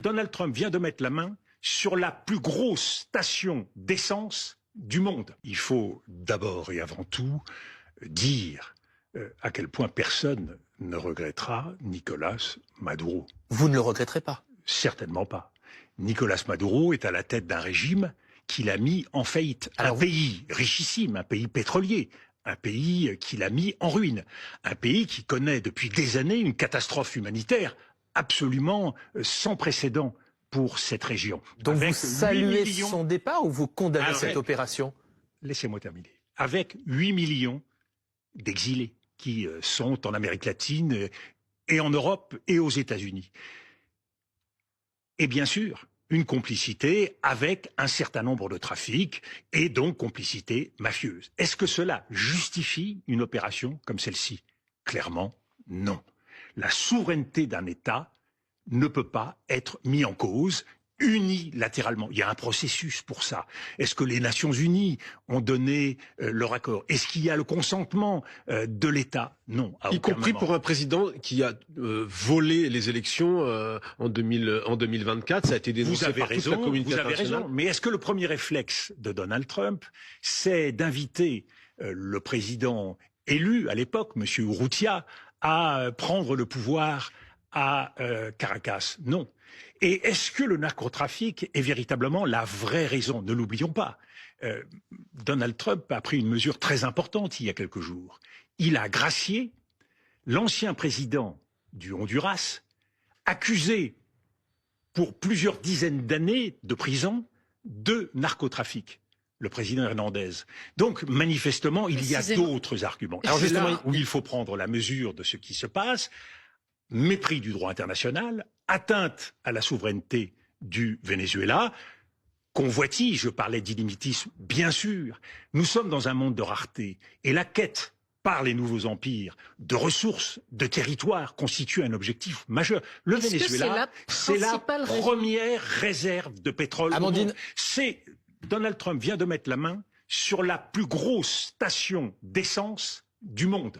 Donald Trump vient de mettre la main sur la plus grosse station d'essence du monde. Il faut d'abord et avant tout dire à quel point personne ne regrettera Nicolás Maduro. Vous ne le regretterez pas? Certainement pas. Nicolás Maduro est à la tête d'un régime qu'il a mis en faillite. Un pays richissime, un pays pétrolier, un pays qu'il a mis en ruine, un pays qui connaît depuis des années une catastrophe humanitaire absolument sans précédent pour cette région. Donc vous saluez son départ ou vous condamnez cette opération? Laissez-moi terminer. Avec 8 millions d'exilés qui sont en Amérique latine et en Europe et aux États-Unis. Et bien sûr, une complicité avec un certain nombre de trafics et donc complicité mafieuse. Est-ce que cela justifie une opération comme celle-ci? Clairement, non. La souveraineté d'un État ne peut pas être mise en cause unilatéralement. Il y a un processus pour ça. Est-ce que les Nations Unies ont donné leur accord? Est-ce qu'il y a le consentement de l'État? Non. Y compris pour un président qui a volé les élections en 2024. Ça a été dénoncé par toute la communauté internationale. Vous avez raison. Mais est-ce que le premier réflexe de Donald Trump, c'est d'inviter le président élu à l'époque, M. Urrutia, à prendre le pouvoir à Caracas? Non. Et est-ce que le narcotrafic est véritablement la vraie raison? Ne l'oublions pas. Donald Trump a pris une mesure très importante il y a quelques jours. Il a gracié l'ancien président du Honduras, accusé pour plusieurs dizaines d'années de prison de narcotrafic, le président Hernandez. Donc, manifestement, il y a d'autres arguments. Alors justement, là où il faut prendre la mesure de ce qui se passe, mépris du droit international, atteinte à la souveraineté du Venezuela, convoitise, je parlais d'illimitisme, bien sûr. Nous sommes dans un monde de rareté et la quête par les nouveaux empires de ressources, de territoires constitue un objectif majeur. Le Venezuela, c'est la première réserve de pétrole. Amandine, Donald Trump vient de mettre la main sur la plus grosse station d'essence du monde.